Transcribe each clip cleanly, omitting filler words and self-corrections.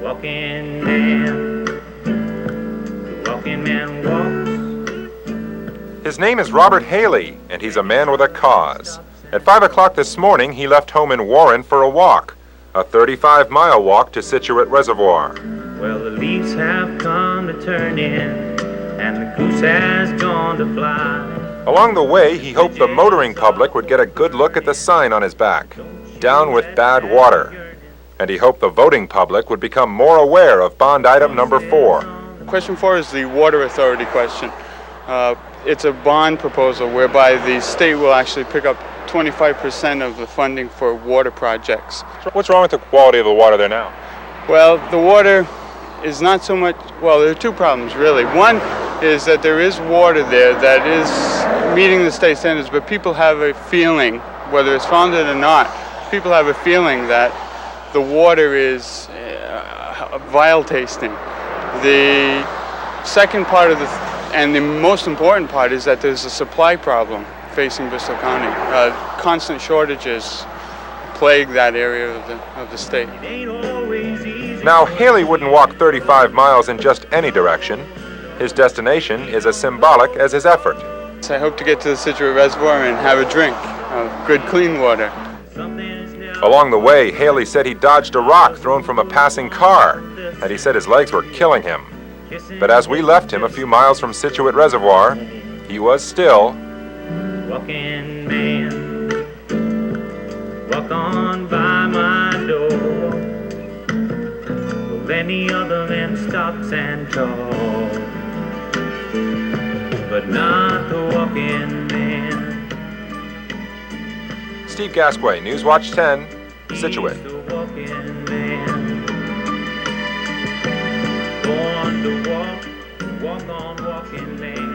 walking man. The walking man walks. His name is Robert Haley, and he's a man with a cause. At 5 o'clock this morning, he left home in Warren for a walk, a 35-mile walk to Scituate Reservoir. Well, the leaves have come to turn in, and the goose has gone to fly. Along the way, he hoped the motoring public would get a good look at the sign on his back, "Down with Bad Water." And he hoped the voting public would become more aware of bond item number 4. Question 4 is the water authority question. It's a bond proposal whereby the state will actually pick up 25% of the funding for water projects. What's wrong with the quality of the water there now? Well, the water is not so much, well, there are two problems really. One is that there is water there that is meeting the state standards, but people have a feeling, whether it's founded or not, people have a feeling that the water is vile tasting. The second part of and the most important part is that there's a supply problem facing Bristol County. Constant shortages plague that area of the state. Now, Haley wouldn't walk 35 miles in just any direction. His destination is as symbolic as his effort. So I hope to get to the Scituate Reservoir and have a drink of good, clean water. Along the way, Haley said he dodged a rock thrown from a passing car, and he said his legs were killing him. But as we left him a few miles from Scituate Reservoir, he was still walking man. Walk on by my door. Well, any other man stops and talks, but not the walking man. Steve Gasquet, Newswatch 10, Scituate. He's the walking man. Born to walk on walking man.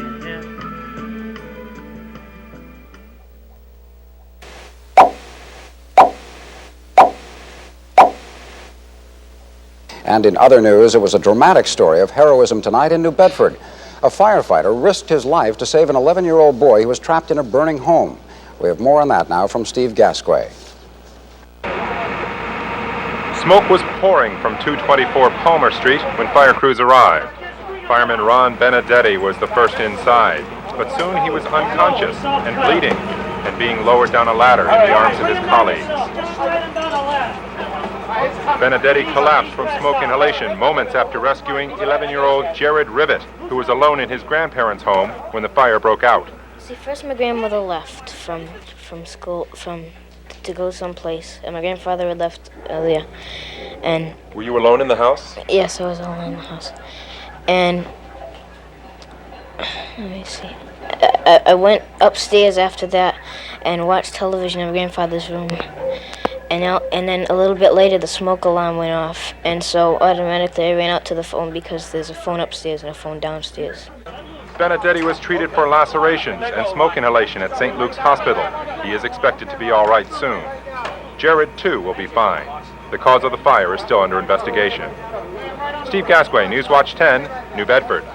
And in other news, it was a dramatic story of heroism tonight in New Bedford. A firefighter risked his life to save an 11-year-old boy who was trapped in a burning home. We have more on that now from Steve Gasquet. Smoke was pouring from 224 Palmer Street when fire crews arrived. Fireman Ron Benedetti was the first inside, but soon he was unconscious and bleeding and being lowered down a ladder in the arms of his colleagues. Benedetti collapsed from smoke inhalation moments after rescuing 11-year-old Jared Rivet, who was alone in his grandparents' home when the fire broke out. See, first my grandmother left from school to go someplace, and my grandfather had left earlier. And were you alone in the house? yes, I was alone in the house. And let me see. I went upstairs after that and watched television in my grandfather's room. And then a little bit later, the smoke alarm went off, and so automatically I ran out to the phone because there's a phone upstairs and a phone downstairs. Benedetti was treated for lacerations and smoke inhalation at St. Luke's Hospital. He is expected to be all right soon. Jared, too, will be fine. The cause of the fire is still under investigation. Steve Gasquet, Newswatch 10, New Bedford.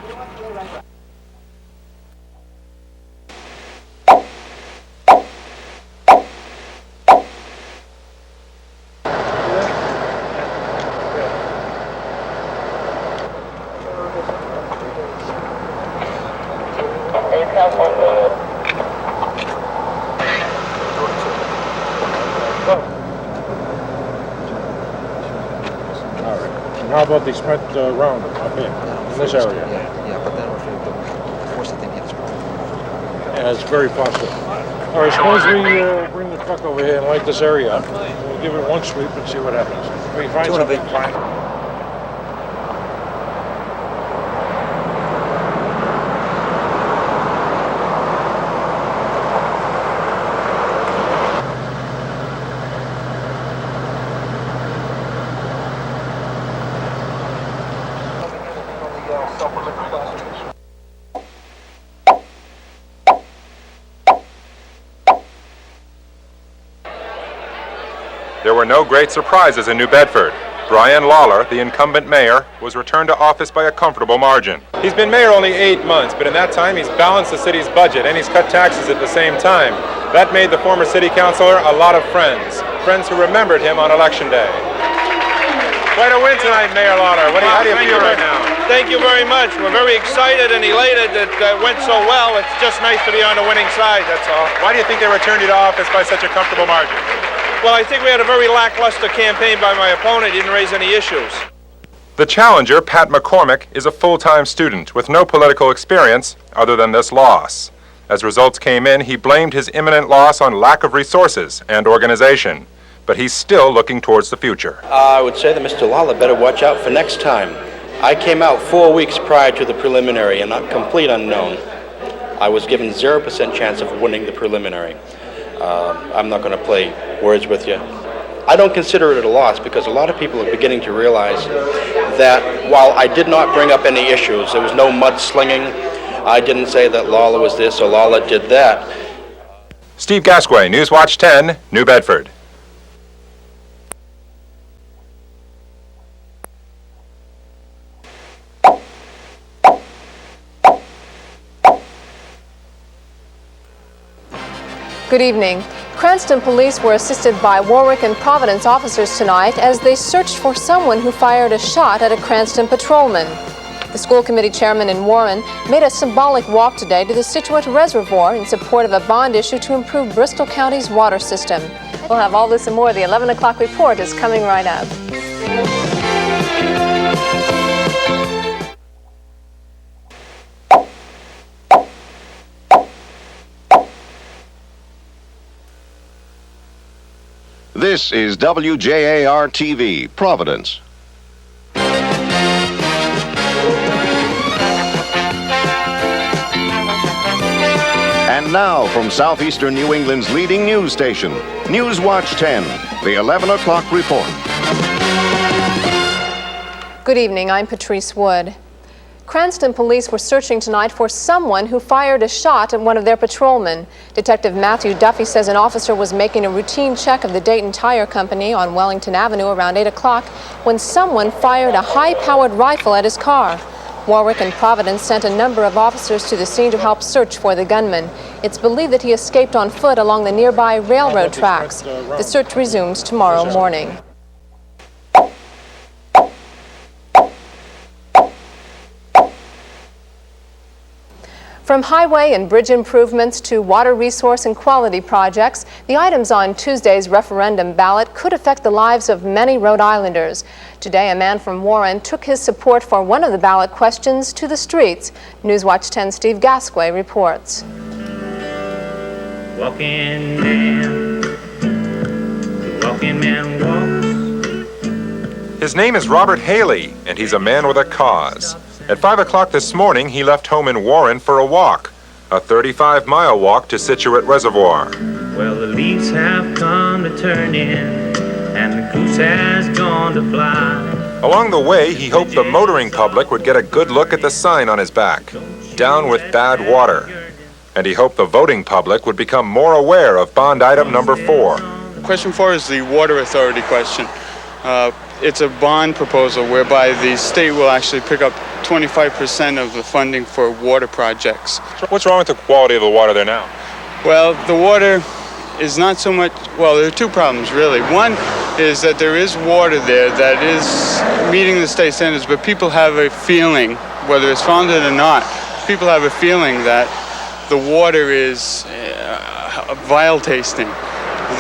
How about they sprint round up here, in this area? Yeah, but then of course I think it's Yeah, it's very possible. All right, suppose we bring the truck over here and light this area up. We'll give it one sweep and see what happens. If we find something, fine. There were no great surprises in New Bedford. Brian Lawler, the incumbent mayor, was returned to office by a comfortable margin. He's been mayor only 8 months, but in that time he's balanced the city's budget and he's cut taxes at the same time. That made the former city councilor a lot of friends who remembered him on election day. Quite a win tonight, Mayor Lauder. How do you feel right now? Thank you very much. We're very excited and elated that it went so well. It's just nice to be on the winning side, that's all. Why do you think they returned you to office by such a comfortable margin? Well, I think we had a very lackluster campaign by my opponent. He didn't raise any issues. The challenger, Pat McCormick, is a full-time student with no political experience other than this loss. As results came in, he blamed his imminent loss on lack of resources and organization. But he's still looking towards the future. I would say that Mr. Lawler better watch out for next time. I came out 4 weeks prior to the preliminary, and a complete unknown. I was given 0% chance of winning the preliminary. I'm not going to play words with you. I don't consider it a loss because a lot of people are beginning to realize that while I did not bring up any issues, there was no mudslinging. I didn't say that Lawler was this or Lawler did that. Steve Gasquet, Newswatch 10, New Bedford. Good evening. Cranston police were assisted by Warwick and Providence officers tonight as they searched for someone who fired a shot at a Cranston patrolman. The school committee chairman in Warren made a symbolic walk today to the Scituate Reservoir in support of a bond issue to improve Bristol County's water system. We'll have all this and more. The 11 o'clock report is coming right up. This is wjar-tv, Providence. And now from southeastern New England's leading news station, Newswatch 10, the 11 o'clock report. Good evening, I'm Patrice Wood. Cranston police were searching tonight for someone who fired a shot at one of their patrolmen. Detective Matthew Duffy says an officer was making a routine check of the Dayton Tire Company on Wellington Avenue around 8 o'clock when someone fired a high-powered rifle at his car. Warwick and Providence sent a number of officers to the scene to help search for the gunman. It's believed that he escaped on foot along the nearby railroad tracks. The search resumes tomorrow morning. From highway and bridge improvements to water resource and quality projects, the items on Tuesday's referendum ballot could affect the lives of many Rhode Islanders. Today, a man from Warren took his support for one of the ballot questions to the streets. Newswatch 10's Steve Gasquet reports. Walking man, the walking man walks. His name is Robert Haley, and he's a man with a cause. At 5 o'clock this morning, he left home in Warren for a walk, a 35-mile walk to Scituate Reservoir. Well, the leaves have come to turn in, and the goose has gone to fly. Along the way, he hoped the motoring public would get a good look at the sign on his back, "Down with Bad Water." And he hoped the voting public would become more aware of bond item number 4. Question 4 is the water authority question. It's a bond proposal whereby the state will actually pick up 25% of the funding for water projects. What's wrong with the quality of the water there now? Well, the water is not so much, well, there are two problems really. One is that there is water there that is meeting the state standards, but people have a feeling, whether it's founded or not, people have a feeling that the water is vile tasting.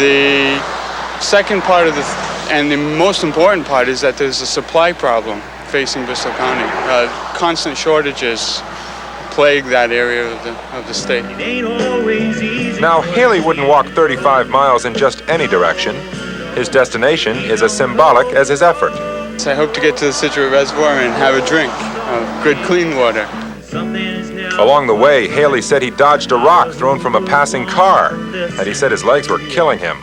The second part of and the most important part is that there's a supply problem facing Bristol County. Constant shortages plague that area of the state. Now, Haley wouldn't walk 35 miles in just any direction. His destination is as symbolic as his effort. So I hope to get to the Scituate Reservoir and have a drink of good, clean water. Along the way, Haley said he dodged a rock thrown from a passing car, and he said his legs were killing him.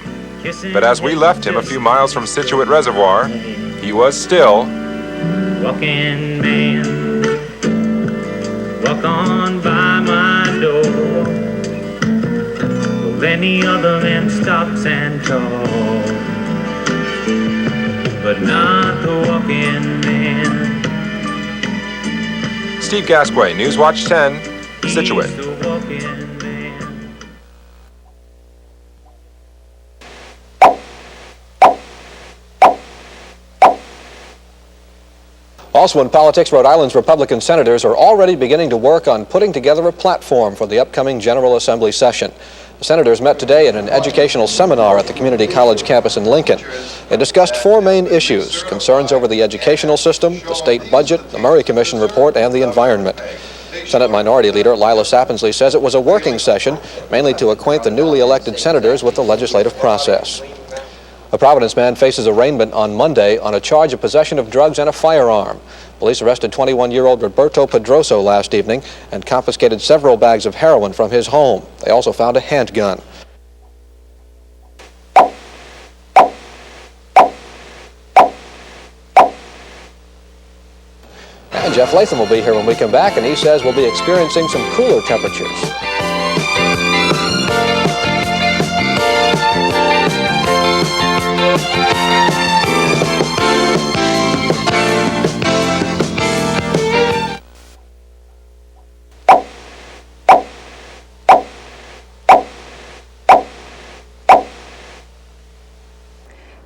But as we left him a few miles from Scituate Reservoir, he was still walking man. Walk on by my door. Well, any other man stops and talks, but not the walking man. Steve Gasquet, Newswatch 10, Scituate. Also in politics, Rhode Island's Republican senators are already beginning to work on putting together a platform for the upcoming General Assembly session. The senators met today at an educational seminar at the community college campus in Lincoln. They discussed four main issues: concerns over the educational system, the state budget, the Murray Commission report, and the environment. Senate Minority Leader Lila Sappensley says it was a working session, mainly to acquaint the newly elected senators with the legislative process. A Providence man faces arraignment on Monday on a charge of possession of drugs and a firearm. Police arrested 21-year-old Roberto Pedroso last evening and confiscated several bags of heroin from his home. They also found a handgun. And Jeff Latham will be here when we come back, and he says we'll be experiencing some cooler temperatures.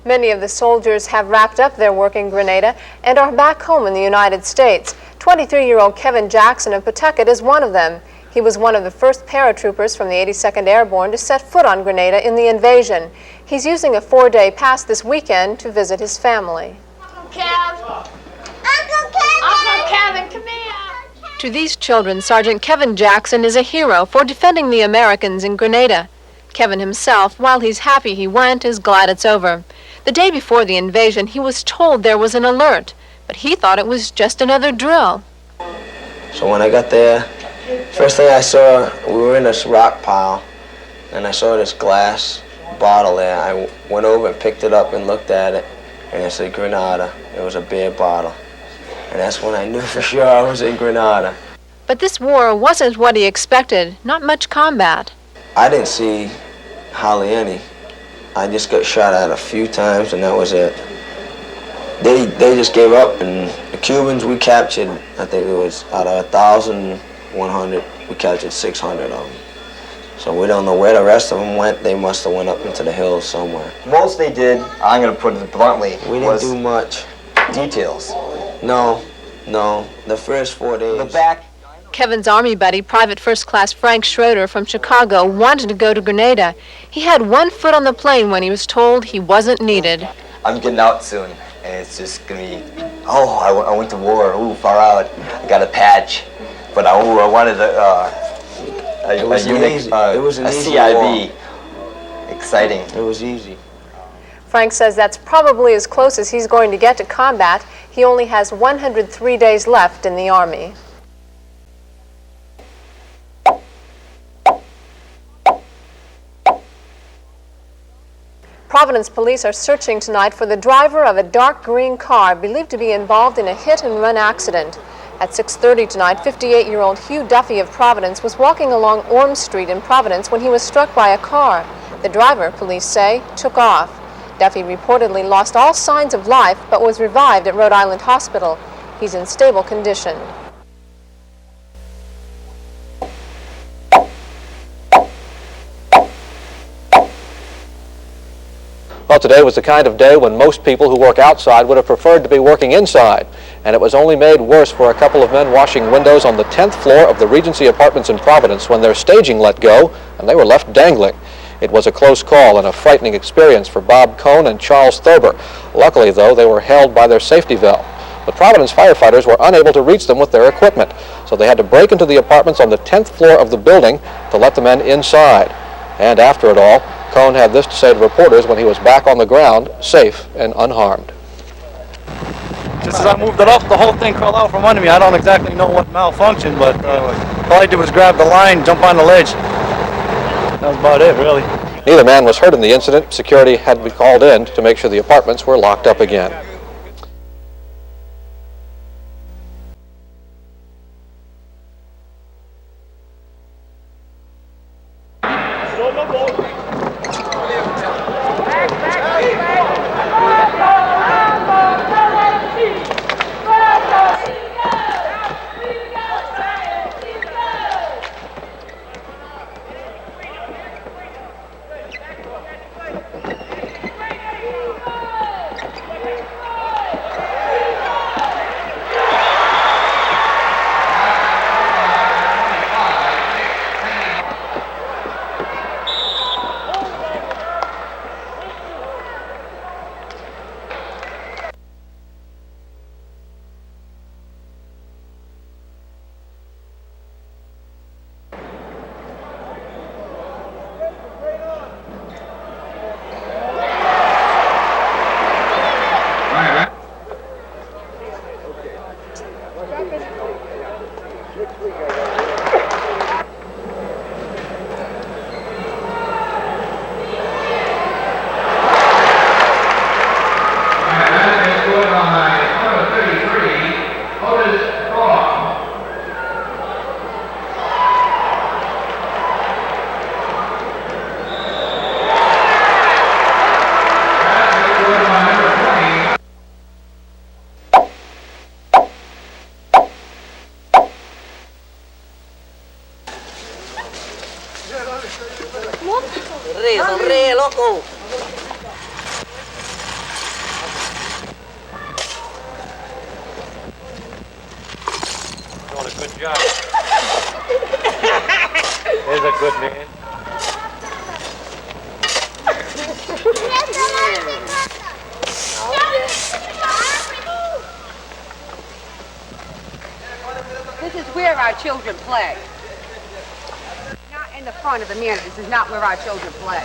Many of the soldiers have wrapped up their work in Grenada and are back home in the United States. 23-year-old Kevin Jackson of Pawtucket is one of them. He was one of the first paratroopers from the 82nd Airborne to set foot on Grenada in the invasion. He's using a 4-day pass this weekend to visit his family. Uncle Kevin, come here. To these children, Sergeant Kevin Jackson is a hero for defending the Americans in Grenada. Kevin himself, while he's happy he went, is glad it's over. The day before the invasion, he was told there was an alert, but he thought it was just another drill. So when I got there, first thing I saw, we were in this rock pile, and I saw this glass bottle there. I went over and picked it up and looked at it, and it said Grenada. It was a beer bottle. And that's when I knew for sure I was in Grenada. But this war wasn't what he expected, not much combat. I didn't see hardly any. I just got shot at a few times, and that was it. They just gave up, and the Cubans we captured, I think it was out of 1,100, we captured 600 of them. So we don't know where the rest of them went. They must have went up into the hills somewhere. Most they did, I'm going to put it bluntly, We didn't do much. Details. No. The first 4 days. The back. Kevin's Army buddy, Private First Class Frank Schroeder from Chicago, wanted to go to Grenada. He had one foot on the plane when he was told he wasn't needed. I'm getting out soon, and it's just going to be, I went to war, far out. I got a patch, but I wanted a unit, it was an easy CIB. Exciting. It was easy. Frank says that's probably as close as he's going to get to combat. He only has 103 days left in the Army. Providence police are searching tonight for the driver of a dark green car believed to be involved in a hit-and-run accident. At 6:30 tonight, 58-year-old Hugh Duffy of Providence was walking along Orm Street in Providence when he was struck by a car. The driver, police say, took off. Duffy reportedly lost all signs of life but was revived at Rhode Island Hospital. He's in stable condition. Well, today was the kind of day when most people who work outside would have preferred to be working inside, and it was only made worse for a couple of men washing windows on the 10th floor of the Regency Apartments in Providence when their staging let go and they were left dangling. It was a close call and a frightening experience for Bob Cohn and Charles Thurber. Luckily, though, they were held by their safety valve. The Providence firefighters were unable to reach them with their equipment, so they had to break into the apartments on the 10th floor of the building to let the men inside. And after it all, Cohn had this to say to reporters when he was back on the ground, safe and unharmed. Just as I moved it up, the whole thing fell out from under me. I don't exactly know what malfunctioned, but all I did was grab the line, jump on the ledge. That was about it, really. Neither man was hurt in the incident. Security had to be called in to make sure the apartments were locked up again. Sonríe, loco. Doing a good job. There's a good man. This is where our children play. Not in the front of the manor. This is not where our children play.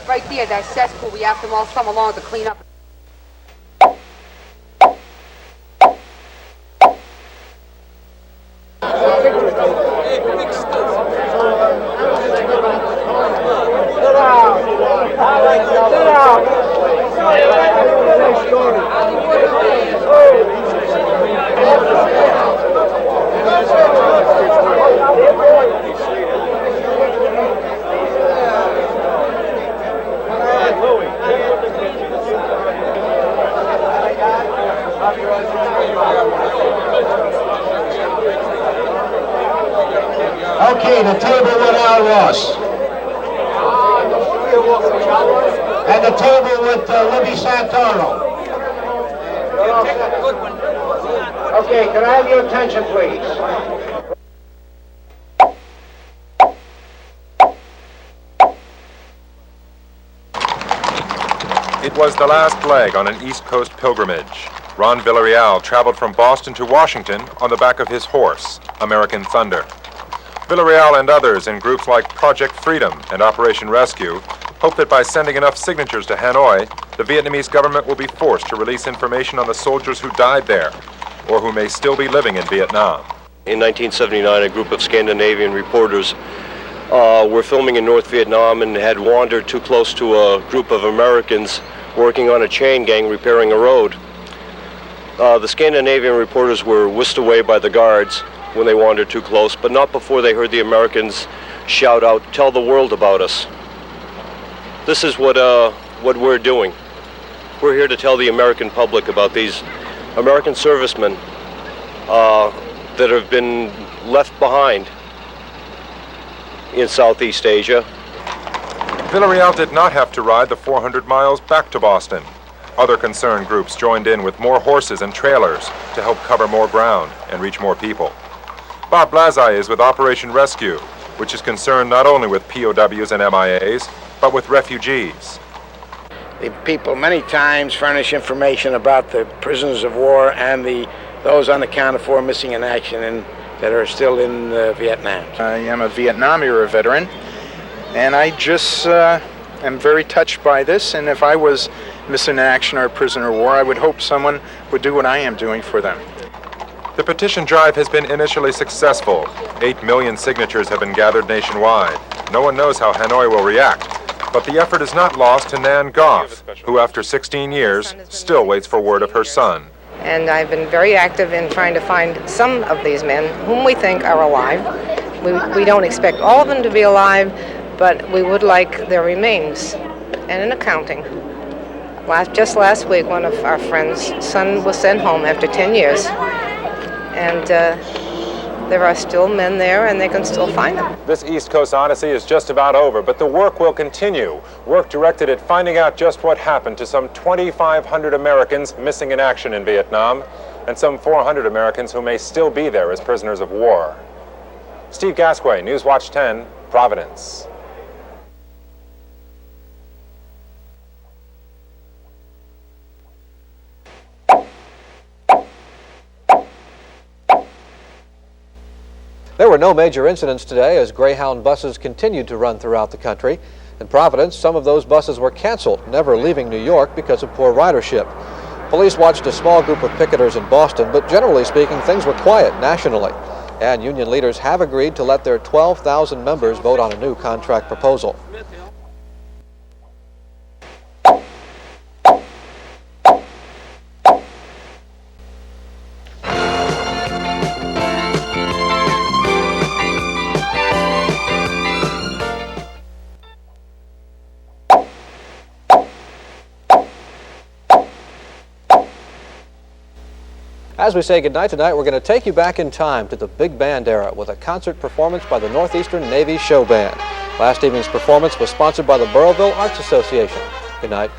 Right there, that cesspool. We asked them all summer long to clean up. Okay, the table with Al Ross. And the table with Libby Santoro. Okay, can I have your attention, please? It was the last leg on an East Coast pilgrimage. Ron Villarreal traveled from Boston to Washington on the back of his horse, American Thunder. Villarreal and others in groups like Project Freedom and Operation Rescue hope that by sending enough signatures to Hanoi, the Vietnamese government will be forced to release information on the soldiers who died there or who may still be living in Vietnam. In 1979, a group of Scandinavian reporters were filming in North Vietnam and had wandered too close to a group of Americans working on a chain gang repairing a road. The Scandinavian reporters were whisked away by the guards when they wandered too close, but not before they heard the Americans shout out, "Tell the world about us." This is what we're doing. We're here to tell the American public about these American servicemen that have been left behind in Southeast Asia. Villarreal did not have to ride the 400 miles back to Boston. Other concerned groups joined in with more horses and trailers to help cover more ground and reach more people. Bob Blazai is with Operation Rescue, which is concerned not only with POWs and MIAs, but with refugees. The people many times furnish information about the prisoners of war and those unaccounted for missing in action and that are still in Vietnam. I am a Vietnam-era veteran, and I just am very touched by this, and if I was missing in action or a prisoner of war, I would hope someone would do what I am doing for them. The petition drive has been initially successful. 8 million signatures have been gathered nationwide. No one knows how Hanoi will react, but the effort is not lost to Nan Goff, who after 16 years still waits for word of her son. And I've been very active in trying to find some of these men whom we think are alive. We don't expect all of them to be alive, but we would like their remains and an accounting. Just last week, one of our friends' son was sent home after 10 years. And there are still men there, and they can still find them. This East Coast Odyssey is just about over, but the work will continue. Work directed at finding out just what happened to some 2,500 Americans missing in action in Vietnam, and some 400 Americans who may still be there as prisoners of war. Steve Gasquet, Newswatch 10, Providence. There were no major incidents today as Greyhound buses continued to run throughout the country. In Providence, some of those buses were canceled, never leaving New York because of poor ridership. Police watched a small group of picketers in Boston, but generally speaking, things were quiet nationally. And union leaders have agreed to let their 12,000 members vote on a new contract proposal. As we say goodnight tonight, we're going to take you back in time to the big band era with a concert performance by the Northeastern Navy Show Band. Last evening's performance was sponsored by the Burrillville Arts Association. Good night.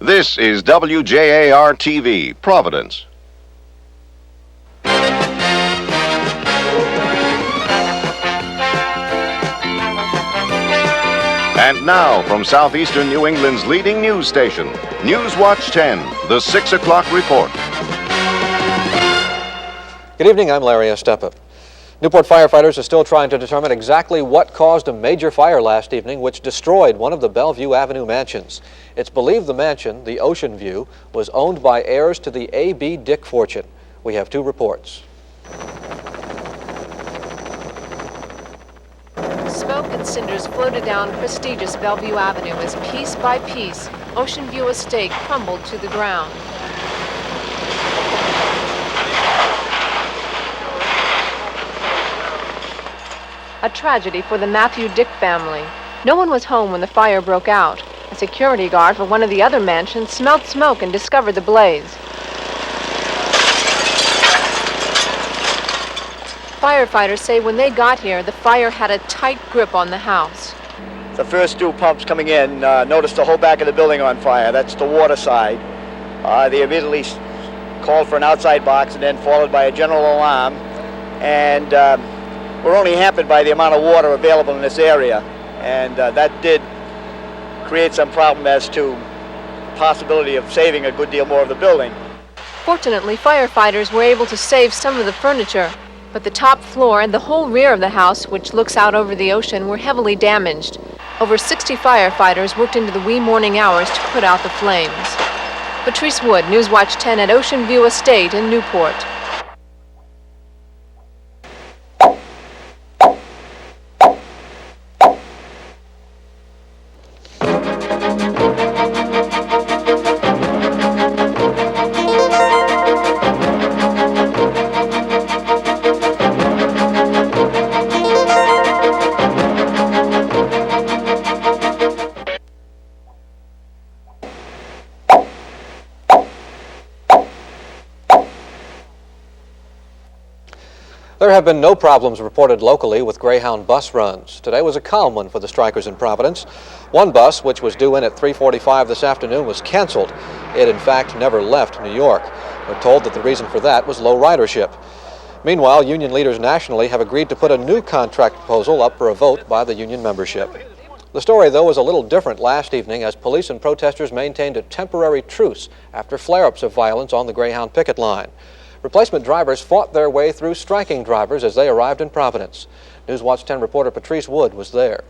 This is wjar-tv, Providence. And now, from southeastern New England's leading news station, Newswatch 10, the 6 o'clock report. Good evening, I'm Larry Estepa. Newport firefighters are still trying to determine exactly what caused a major fire last evening which destroyed one of the Bellevue Avenue mansions. It's believed the mansion, the Ocean View, was owned by heirs to the A.B. Dick fortune. We have two reports. Smoke and cinders floated down prestigious Bellevue Avenue as piece by piece, Ocean View Estate crumbled to the ground. A tragedy for the Matthew Dick family. No one was home when the fire broke out. A security guard for one of the other mansions smelled smoke and discovered the blaze. Firefighters say when they got here, the fire had a tight grip on the house. The first two pumps coming in noticed the whole back of the building on fire. That's the water side. They immediately called for an outside box and then followed by a general alarm. And we're only hampered by the amount of water available in this area. And that did create some problem as to possibility of saving a good deal more of the building. Fortunately, firefighters were able to save some of the furniture, but the top floor and the whole rear of the house, which looks out over the ocean, were heavily damaged. Over 60 firefighters worked into the wee morning hours to put out the flames. Patrice Wood, Newswatch 10 at Ocean View Estate in Newport. There have been no problems reported locally with Greyhound bus runs. Today was a calm one for the strikers in Providence. One bus, which was due in at 3:45 this afternoon, was canceled. It, in fact, never left New York. We're told that the reason for that was low ridership. Meanwhile, union leaders nationally have agreed to put a new contract proposal up for a vote by the union membership. The story, though, was a little different last evening as police and protesters maintained a temporary truce after flare-ups of violence on the Greyhound picket line. Replacement drivers fought their way through striking drivers as they arrived in Providence. Newswatch 10 reporter Patrice Wood was there.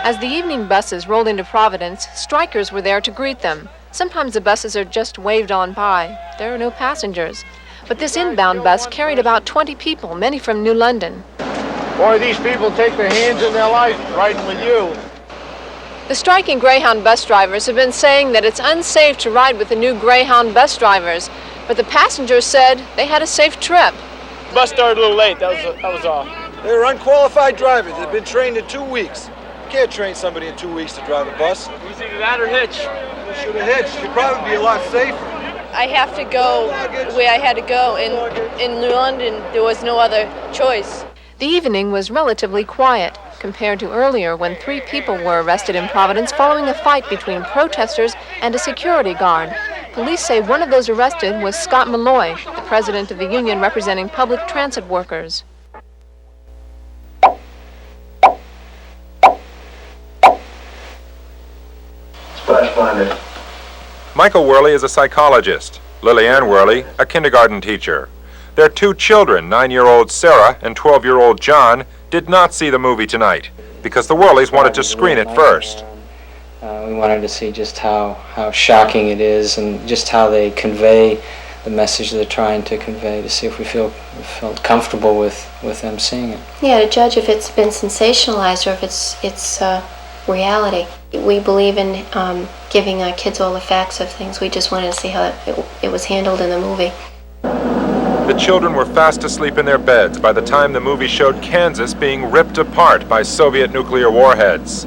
As the evening buses rolled into Providence, strikers were there to greet them. Sometimes the buses are just waved on by. There are no passengers. But this inbound bus carried about 20 people, many from New London. Boy, these people take their hands in their life riding with you. The striking Greyhound bus drivers have been saying that it's unsafe to ride with the new Greyhound bus drivers, but the passengers said they had a safe trip. The bus started a little late, that was all. They were unqualified drivers. They've been trained in 2 weeks. You can't train somebody in 2 weeks to drive a bus. It was either that or hitch. You should have hitched. You'd probably be a lot safer. I have to go where I had to go. In New London, there was no other choice. The evening was relatively quiet compared to earlier when 3 people were arrested in Providence following a fight between protesters and a security guard. Police say one of those arrested was Scott Malloy, the president of the union representing public transit workers. Michael Worley is a psychologist. Lillianne Worley, a kindergarten teacher. Their 2 children, 9-year-old Sarah and 12-year-old John, did not see the movie tonight because the Worleys wanted to screen it first. We wanted to see just how shocking it is and just how they convey the message they're trying to convey, to see if we felt comfortable with them seeing it. Yeah, to judge if it's been sensationalized or if it's reality. We believe in giving our kids all the facts of things. We just wanted to see how it was handled in the movie. The children were fast asleep in their beds by the time the movie showed Kansas being ripped apart by Soviet nuclear warheads.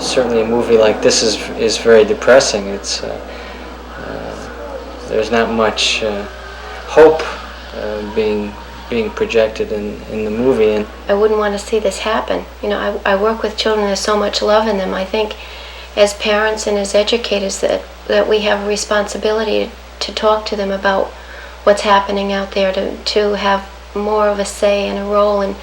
Certainly a movie like this is very depressing. It's there's not much hope being projected in the movie. And I wouldn't want to see this happen. You know, I work with children, there's so much love in them. I think as parents and as educators that we have a responsibility to talk to them about what's happening out there, to have more of a say and a role in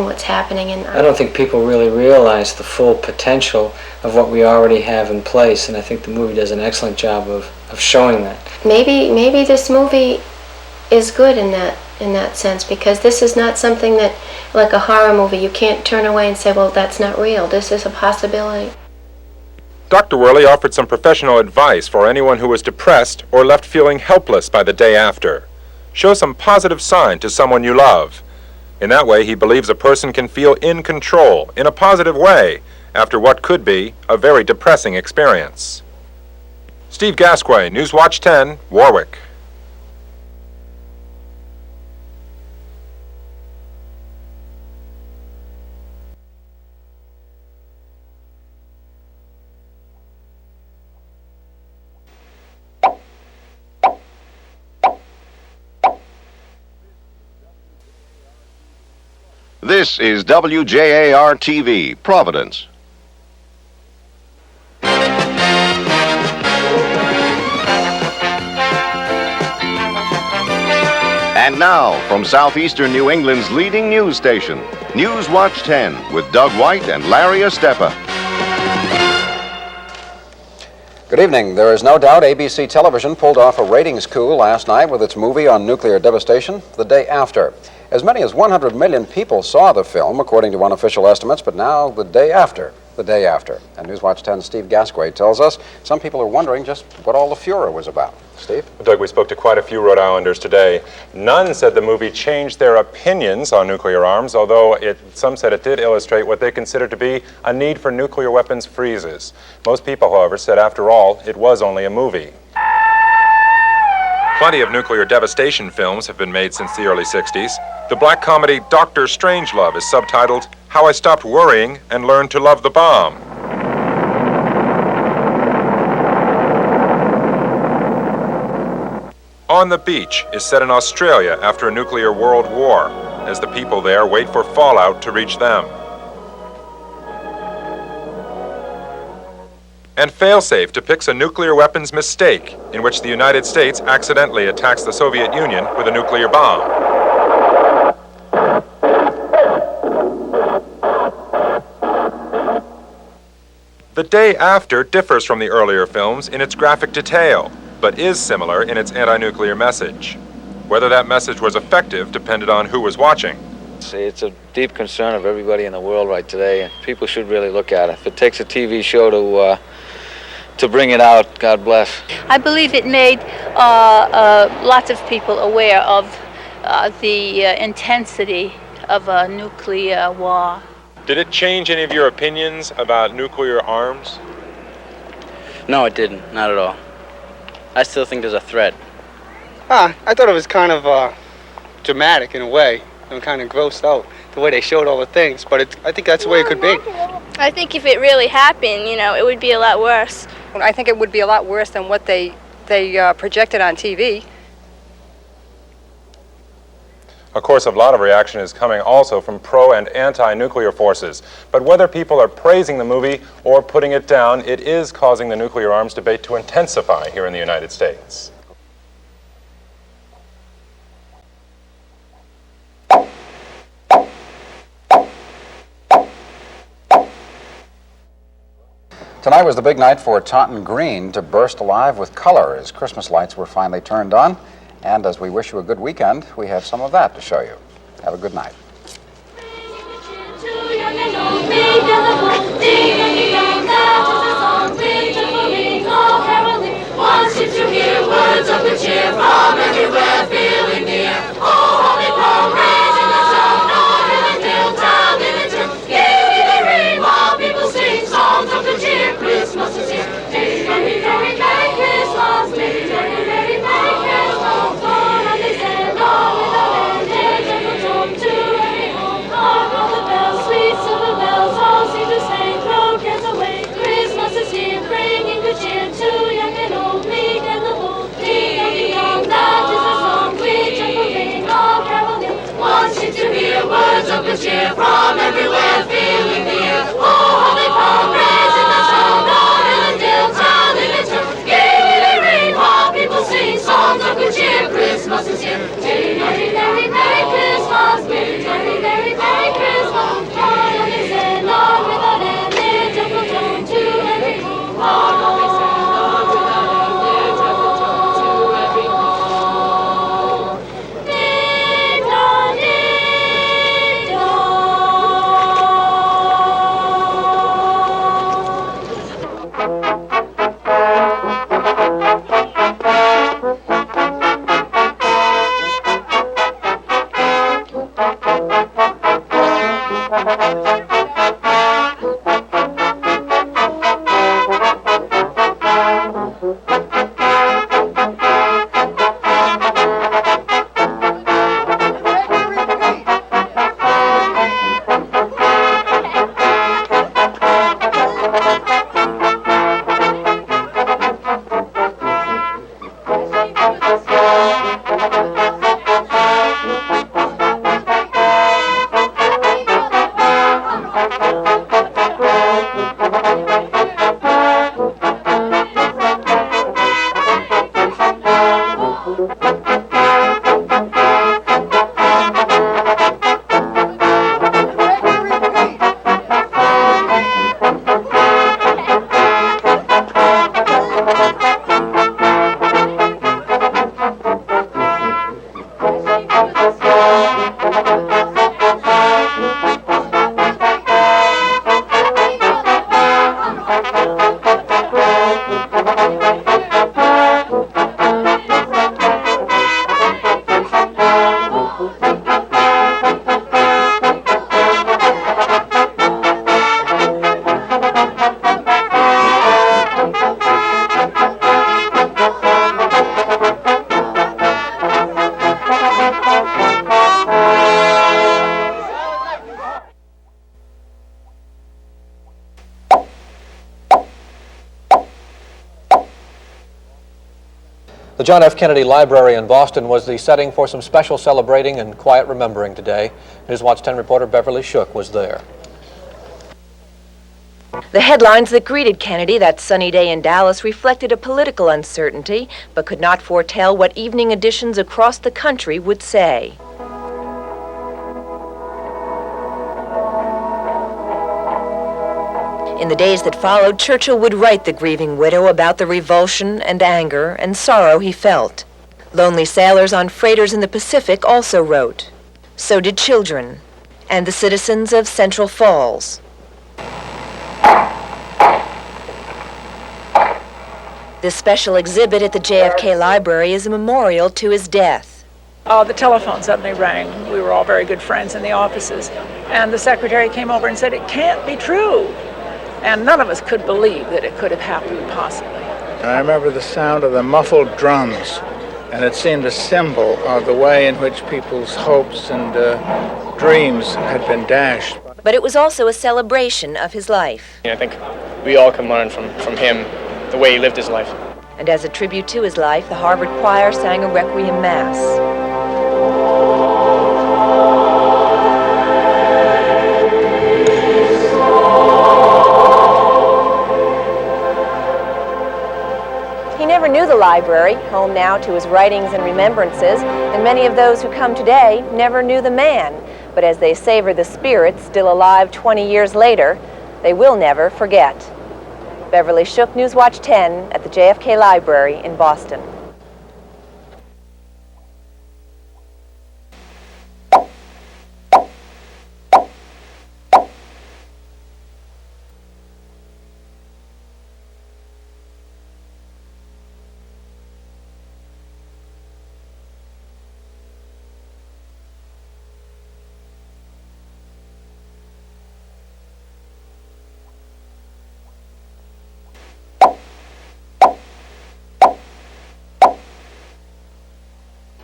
what's happening. And I don't think people really realize the full potential of what we already have in place, and I think the movie does an excellent job of showing that. Maybe this movie is good in that sense, because this is not something that, like a horror movie, you can't turn away and say, well, that's not real. This is a possibility. Dr. Worley offered some professional advice for anyone who was depressed or left feeling helpless by the day after. Show some positive sign to someone you love. In that way, he believes a person can feel in control, in a positive way, after what could be a very depressing experience. Steve Gasquet, Newswatch 10, Warwick. This is wjar-tv, Providence. And now, from southeastern New England's leading news station, Newswatch 10 with Doug White and Larry Estepa. Good evening. There is no doubt ABC television pulled off a ratings coup last night with its movie on nuclear devastation, The Day After. As many as 100 million people saw the film, according to unofficial estimates, but now the day after. And Newswatch 10's Steve Gasquet tells us some people are wondering just what all the furor was about. Steve? Doug, we spoke to quite a few Rhode Islanders today. None said the movie changed their opinions on nuclear arms, although some said it did illustrate what they considered to be a need for nuclear weapons freezes. Most people, however, said after all, it was only a movie. Plenty of nuclear devastation films have been made since the early 60s. The black comedy Dr. Strangelove is subtitled How I Stopped Worrying and Learned to Love the Bomb. On the Beach is set in Australia after a nuclear world war, as the people there wait for fallout to reach them. And Failsafe depicts a nuclear weapons mistake in which the United States accidentally attacks the Soviet Union with a nuclear bomb. The Day After differs from the earlier films in its graphic detail, but is similar in its anti-nuclear message. Whether that message was effective depended on who was watching. It's a deep concern of everybody in the world right today, and people should really look at it. If it takes a TV show to bring it out, God bless. I believe it made lots of people aware of the intensity of a nuclear war. Did it change any of your opinions about nuclear arms? No, it didn't. Not at all. I still think there's a threat. I thought it was kind of dramatic in a way. I'm kind of grossed out the way they showed all the things, but I think that's the way it could be. I think if it really happened, it would be a lot worse. I think it would be a lot worse than what they projected on TV. Of course, a lot of reaction is coming also from pro- and anti-nuclear forces. But whether people are praising the movie or putting it down, it is causing the nuclear arms debate to intensify here in the United States. Tonight was the big night for Taunton Green to burst alive with color as Christmas lights were finally turned on. And as we wish you a good weekend, we have some of that to show you. Have a good night. Wants you to hear words of good cheer from everywhere feeling near. Oh, holy palm, raising the sun, northern and hill, town in its turn. Give me the rain while people sing songs of good cheer. Christmas is here. Ding, ding, ding, ding, Merry Christmas, ding, ding, ding, Merry Christmas. Born on this end, all in the land, take everyone's home to every home. Hark all the bells, sweet silver bells, all seem to say, throw cares away. Christmas is here, bringing good cheer to young and old, meek and the bold. Ding, ding, ding, dong, The John F. Kennedy Library in Boston was the setting for some special celebrating and quiet remembering today. Newswatch 10 reporter Beverly Shook was there. The headlines that greeted Kennedy that sunny day in Dallas reflected a political uncertainty, but could not foretell what evening editions across the country would say. In the days that followed, Churchill would write the grieving widow about the revulsion and anger and sorrow he felt. Lonely sailors on freighters in the Pacific also wrote. So did children, and the citizens of Central Falls. This special exhibit at the JFK Library is a memorial to his death. The telephone suddenly rang. We were all very good friends in the offices. And the secretary came over and said, "It can't be true." And none of us could believe that it could have happened possibly. I remember the sound of the muffled drums, and it seemed a symbol of the way in which people's hopes and dreams had been dashed. But it was also a celebration of his life. I think we all can learn from him, the way he lived his life. And as a tribute to his life, the Harvard Choir sang a Requiem Mass. He never knew the library, home now to his writings and remembrances, and many of those who come today never knew the man. But as they savor the spirit still alive 20 years later, they will never forget. Beverly Shook, Newswatch 10 at the JFK Library in Boston.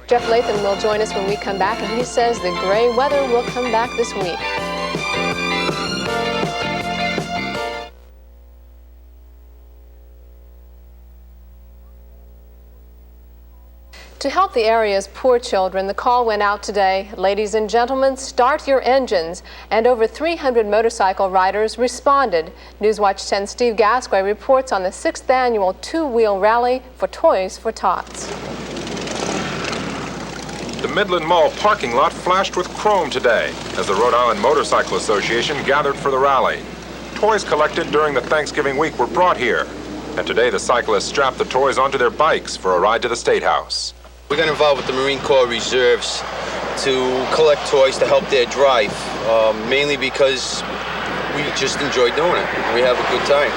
Jeff Latham will join us when we come back, and he says the gray weather will come back this week. To help the area's poor children, the call went out today. Ladies and gentlemen, start your engines. And over 300 motorcycle riders responded. Newswatch 10's Steve Gasquet reports on the 6th annual two-wheel rally for Toys for Tots. The Midland Mall parking lot flashed with chrome today as the Rhode Island Motorcycle Association gathered for the rally. Toys collected during the Thanksgiving week were brought here, and today the cyclists strapped the toys onto their bikes for a ride to the State House. We got involved with the Marine Corps Reserves to collect toys to help their drive, mainly because we just enjoy doing it. We have a good time.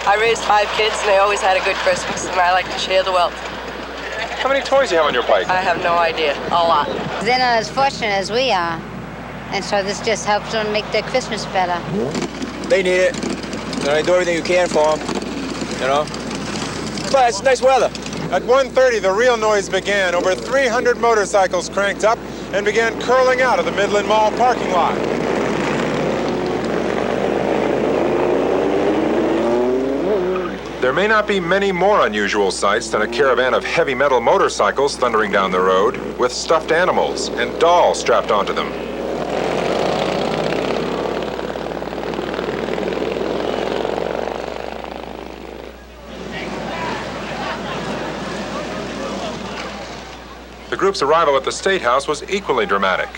I raised 5 kids and they always had a good Christmas, and I like to share the wealth. How many toys do you have on your bike? I have no idea. A lot. They're not as fortunate as we are, and so this just helps them make their Christmas better. They need it. You know, they do everything you can for them, you know. But it's nice weather. At 1:30, the real noise began. Over 300 motorcycles cranked up and began curling out of the Midland Mall parking lot. There may not be many more unusual sights than a caravan of heavy metal motorcycles thundering down the road with stuffed animals and dolls strapped onto them. The group's arrival at the State House was equally dramatic.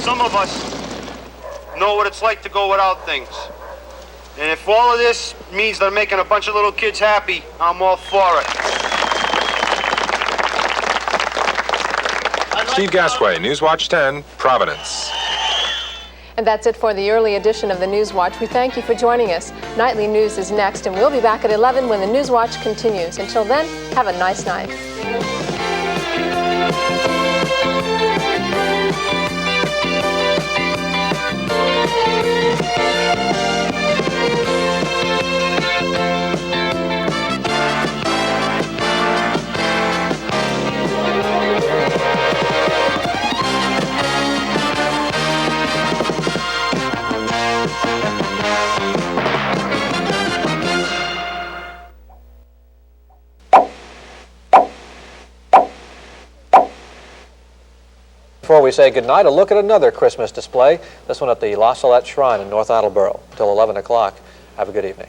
Some of us know what it's like to go without things. And if all of this means they're making a bunch of little kids happy, I'm all for it. Steve Gasquet, Newswatch 10, Providence. And that's it for the early edition of the Newswatch. We thank you for joining us. Nightly news is next, and we'll be back at 11 when the Newswatch continues. Until then, have a nice night. before we say goodnight, a look at another Christmas display, this one at the La Salette Shrine in North Attleboro, until 11 o'clock. Have a good evening.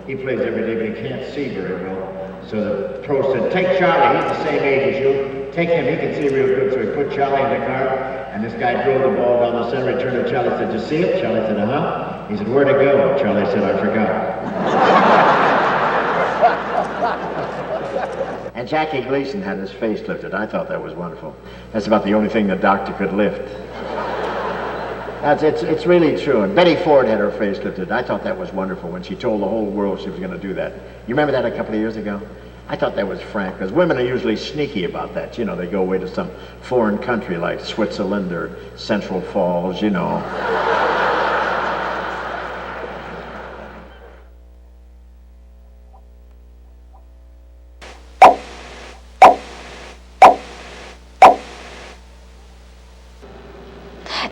He plays every day, but he can't see very well. So the pro said, take Charlie, he's the same age as you. Take him, he can see real good. So he put Charlie in the car, and this guy drove the ball down the center. He turned to Charlie, said, did you see it? Charlie said, uh-huh. He said, where'd it go? Charlie said, I forgot. And Jackie Gleason had his face lifted. I thought that was wonderful. That's about the only thing the doctor could lift. It's really true. And Betty Ford had her face lifted. I thought that was wonderful when she told the whole world she was going to do that. You remember that a couple of years ago? I thought that was frank, because women are usually sneaky about that. You know, they go away to some foreign country like Switzerland or Central Falls, you know.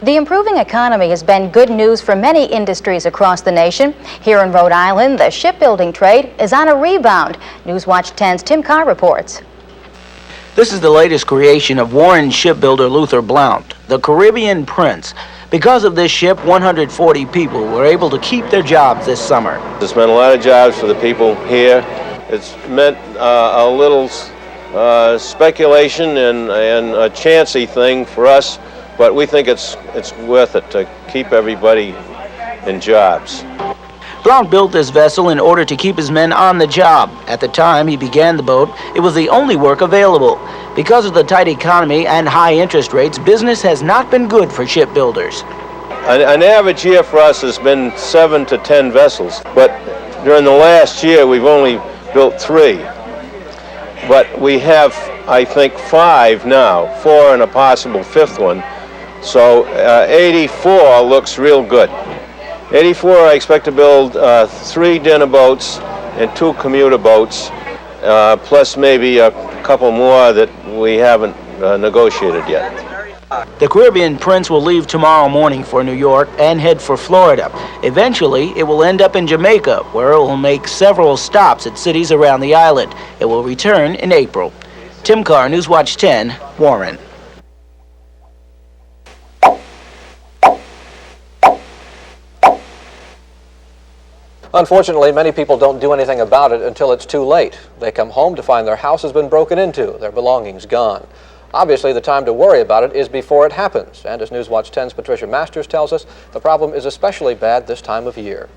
The improving economy has been good news for many industries across the nation. Here in Rhode Island, the shipbuilding trade is on a rebound. Newswatch 10's Tim Carr reports. This is the latest creation of Warren shipbuilder Luther Blount, the Caribbean Prince. Because of this ship, 140 people were able to keep their jobs this summer. It's meant a lot of jobs for the people here. It's meant a little speculation and a chancy thing for us. But we think it's worth it to keep everybody in jobs. Blount built this vessel in order to keep his men on the job. At the time he began the boat, it was the only work available. Because of the tight economy and high interest rates, business has not been good for shipbuilders. An average year for us has been 7 to 10 vessels, but during the last year we've only built 3. But we have, I think, 5 now, 4 and a possible 5th one. So 84 looks real good. 84, I expect to build 3 dinner boats and 2 commuter boats, plus maybe a couple more that we haven't negotiated yet. The Caribbean Prince will leave tomorrow morning for New York and head for Florida. Eventually, it will end up in Jamaica, where it will make several stops at cities around the island. It will return in April. Tim Carr, Newswatch 10, Warren. Unfortunately, many people don't do anything about it until it's too late. They come home to find their house has been broken into, their belongings gone. Obviously, the time to worry about it is before it happens. And as Newswatch 10's Patricia Masters tells us, the problem is especially bad this time of year.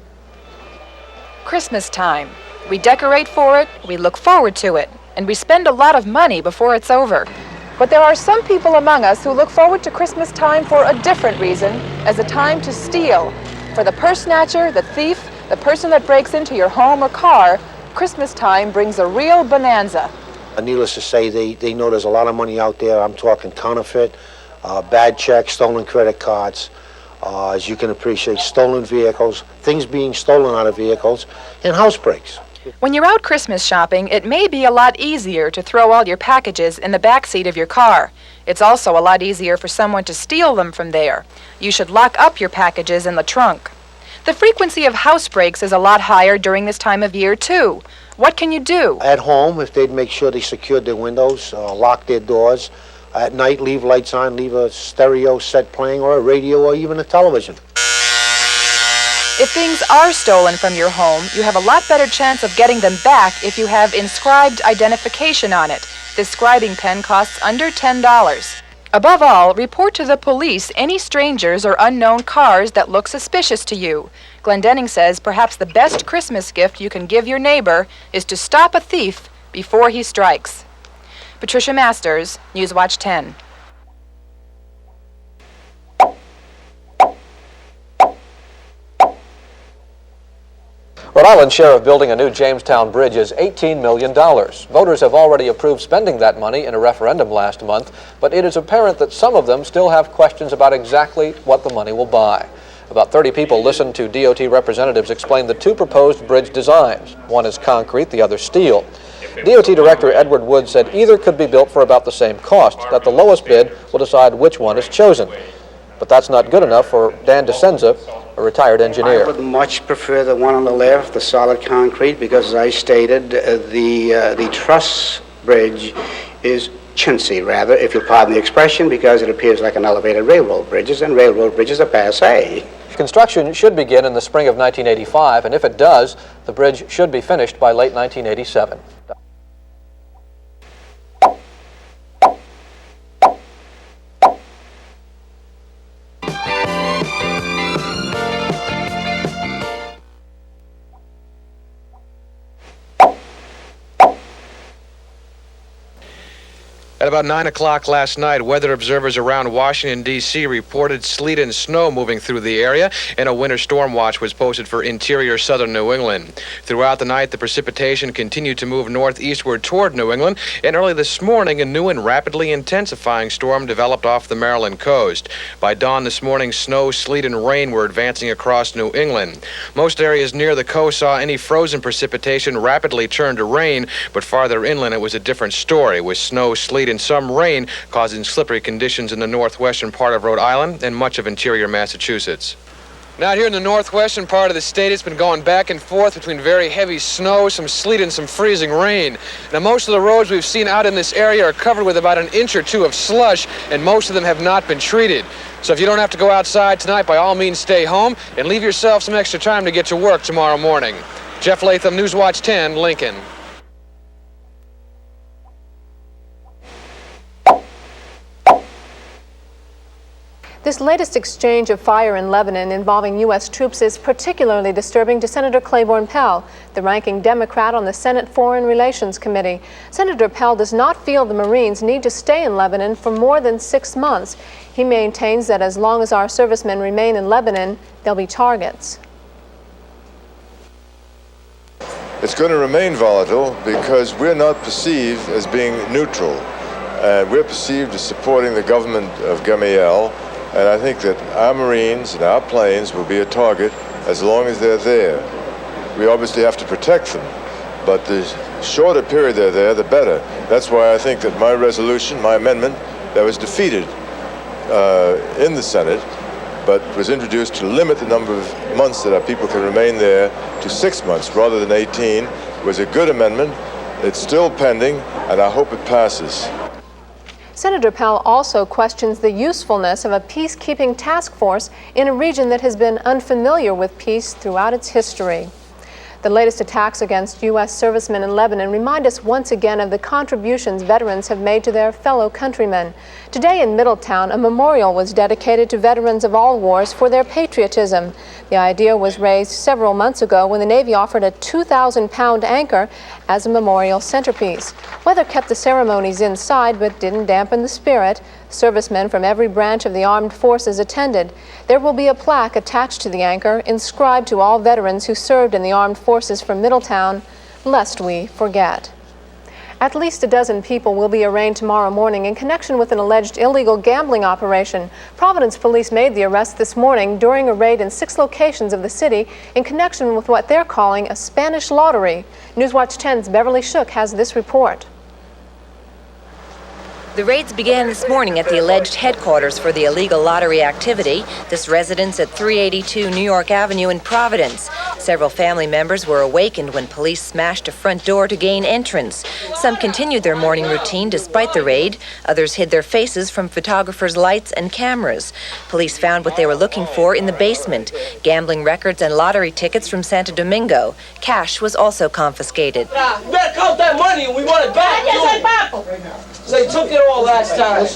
Christmas time. We decorate for it, we look forward to it, and we spend a lot of money before it's over. But there are some people among us who look forward to Christmas time for a different reason, as a time to steal. For the purse snatcher, the thief, the person that breaks into your home or car, Christmas time brings a real bonanza. Needless to say, they know there's a lot of money out there. I'm talking counterfeit, bad checks, stolen credit cards, as you can appreciate, stolen vehicles, things being stolen out of vehicles, and house breaks. When you're out Christmas shopping, it may be a lot easier to throw all your packages in the back seat of your car. It's also a lot easier for someone to steal them from there. You should lock up your packages in the trunk. The frequency of house breaks is a lot higher during this time of year, too. What can you do? At home, if they'd make sure they secured their windows, lock their doors. At night, leave lights on, leave a stereo set playing, or a radio, or even a television. If things are stolen from your home, you have a lot better chance of getting them back if you have inscribed identification on it. This scribing pen costs under $10. Above all, report to the police any strangers or unknown cars that look suspicious to you. Glendenning says perhaps the best Christmas gift you can give your neighbor is to stop a thief before he strikes. Patricia Masters, Newswatch 10. Rhode Island's share of building a new Jamestown Bridge is $18 million. Voters have already approved spending that money in a referendum last month, but it is apparent that some of them still have questions about exactly what the money will buy. About 30 people listened to DOT representatives explain the two proposed bridge designs. One is concrete, the other steel. DOT Director Edward Wood said either could be built for about the same cost, that the lowest bid will decide which one is chosen. But that's not good enough for Dan DeSenza, a retired engineer. I would much prefer the one on the left, the solid concrete, because as I stated, the truss bridge is chintzy, rather, if you'll pardon the expression, because it appears like an elevated railroad bridges, and railroad bridges are passé. Construction should begin in the spring of 1985, and if it does, the bridge should be finished by late 1987. At about 9 o'clock last night, weather observers around Washington, D.C. reported sleet and snow moving through the area, and a winter storm watch was posted for interior southern New England. Throughout the night, the precipitation continued to move northeastward toward New England, and early this morning, a new and rapidly intensifying storm developed off the Maryland coast. By dawn this morning, snow, sleet, and rain were advancing across New England. Most areas near the coast saw any frozen precipitation rapidly turn to rain, but farther inland it was a different story, with snow, sleet, and some rain causing slippery conditions in the northwestern part of Rhode Island and much of interior Massachusetts. Now here in the northwestern part of the state, it's been going back and forth between very heavy snow, some sleet, and some freezing rain. Now most of the roads we've seen out in this area are covered with about an inch or two of slush, and most of them have not been treated. So if you don't have to go outside tonight, by all means stay home and leave yourself some extra time to get to work tomorrow morning. Jeff Latham, Newswatch 10, Lincoln. This latest exchange of fire in Lebanon involving U.S. troops is particularly disturbing to Senator Claiborne Pell, the ranking Democrat on the Senate Foreign Relations Committee. Senator Pell does not feel the Marines need to stay in Lebanon for more than 6 months. He maintains that as long as our servicemen remain in Lebanon, they'll be targets. It's going to remain volatile because we're not perceived as being neutral. We're perceived as supporting the government of Gamaliel. And I think that our Marines and our planes will be a target as long as they're there. We obviously have to protect them, but the shorter period they're there, the better. That's why I think that my resolution, my amendment, that was defeated in the Senate, but was introduced to limit the number of months that our people can remain there to 6 months rather than 18, was a good amendment. It's still pending, and I hope it passes. Senator Pell also questions the usefulness of a peacekeeping task force in a region that has been unfamiliar with peace throughout its history. The latest attacks against U.S. servicemen in Lebanon remind us once again of the contributions veterans have made to their fellow countrymen. Today in Middletown, a memorial was dedicated to veterans of all wars for their patriotism. The idea was raised several months ago when the Navy offered a 2,000-pound anchor as a memorial centerpiece. Weather kept the ceremonies inside but didn't dampen the spirit. Servicemen from every branch of the armed forces attended. There will be a plaque attached to the anchor inscribed to all veterans who served in the armed forces from Middletown, lest we forget. At least a dozen people will be arraigned tomorrow morning in connection with an alleged illegal gambling operation. Providence police made the arrest this morning during a raid in 6 locations of the city in connection with what they're calling a Spanish lottery. Newswatch 10's Beverly Shook has this report. The raids began this morning at the alleged headquarters for the illegal lottery activity, this residence at 382 New York Avenue in Providence. Several family members were awakened when police smashed a front door to gain entrance. Some continued their morning routine despite the raid. Others hid their faces from photographers' lights and cameras. Police found what they were looking for in the basement: gambling records and lottery tickets from Santo Domingo. Cash was also confiscated. You better count that money and we want it back. They took it all last time.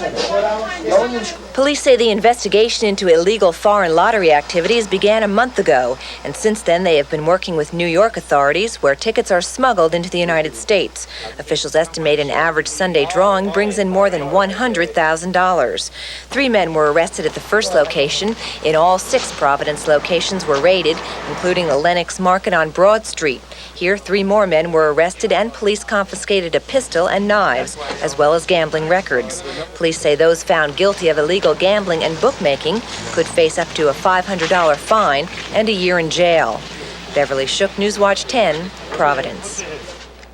Police say the investigation into illegal foreign lottery activities began a month ago, and since then they have been working with New York authorities where tickets are smuggled into the United States. Officials estimate an average Sunday drawing brings in more than $100,000. 3 men were arrested at the first location. In all, 6 Providence locations were raided, including the Lenox Market on Broad Street. Here, 3 more men were arrested and police confiscated a pistol and knives, as well as gambling records. Police say those found guilty of illegal gambling and bookmaking could face up to a $500 fine and a year in jail. Beverly Shook, Newswatch 10, Providence.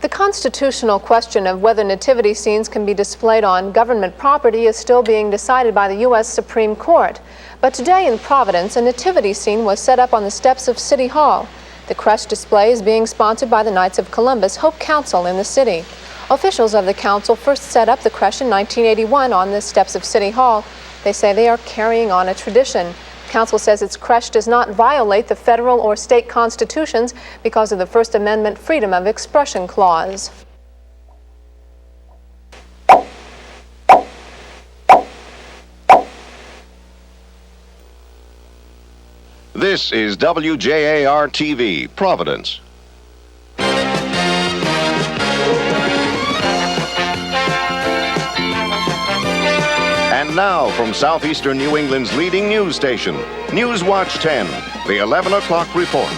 The constitutional question of whether nativity scenes can be displayed on government property is still being decided by the U.S. Supreme Court. But today in Providence, a nativity scene was set up on the steps of City Hall. The crest display is being sponsored by the Knights of Columbus Hope Council in the city. Officials of the council first set up the crest in 1981 on the steps of City Hall. They say they are carrying on a tradition. The council says its crest does not violate the federal or state constitutions because of the First Amendment freedom of expression clause. This is wjar-tv, Providence. And now from southeastern New England's leading news station, Newswatch 10, the 11 o'clock report.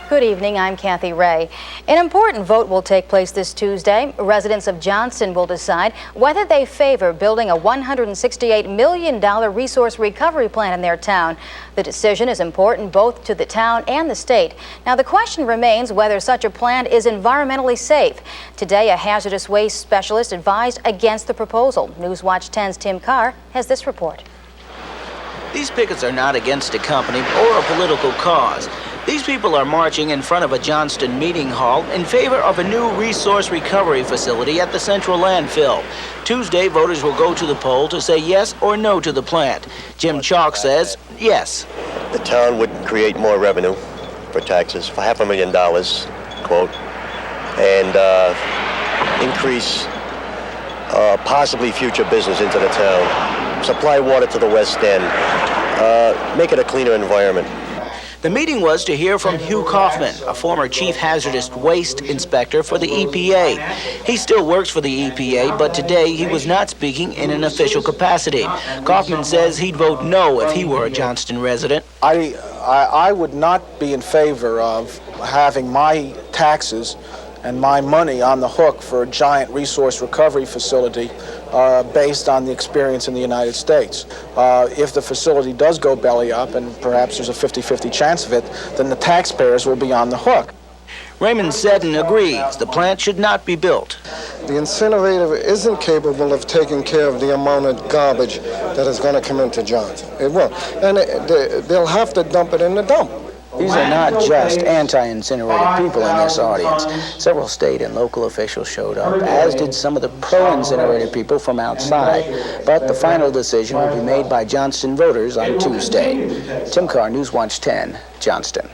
Good evening, I'm Kathy Ray. An important vote will take place this Tuesday. Residents of Johnston will decide whether they favor building a $168 million resource recovery plan in their town. The decision is important both to the town and the state. Now, the question remains whether such a plan is environmentally safe. Today, a hazardous waste specialist advised against the proposal. Newswatch 10's Tim Carr has this report. These pickets are not against a company or a political cause. These people are marching in front of a Johnston meeting hall in favor of a new resource recovery facility at the central landfill. Tuesday, voters will go to the poll to say yes or no to the plant. Jim Chalk says yes. The town would create more revenue for taxes, for $500,000, quote, and increase possibly future business into the town, supply water to the West End, make it a cleaner environment. The meeting was to hear from Hugh Kaufman, a former chief hazardous waste inspector for the EPA. He still works for the EPA, but today he was not speaking in an official capacity. Kaufman says he'd vote no if he were a Johnston resident. I would not be in favor of having my taxes and my money on the hook for a giant resource recovery facility based on the experience in the United States. If the facility does go belly up, and perhaps there's a 50-50 chance of it, then the taxpayers will be on the hook. Raymond Seddon agrees the plant should not be built. The incinerator isn't capable of taking care of the amount of garbage that is going to come into Johnston. It won't. And they'll have to dump it in the dump. These are not just anti-incinerator people in this audience. Several state and local officials showed up, as did some of the pro-incinerator people from outside. But the final decision will be made by Johnston voters on Tuesday. Tim Carr, Newswatch 10, Johnston.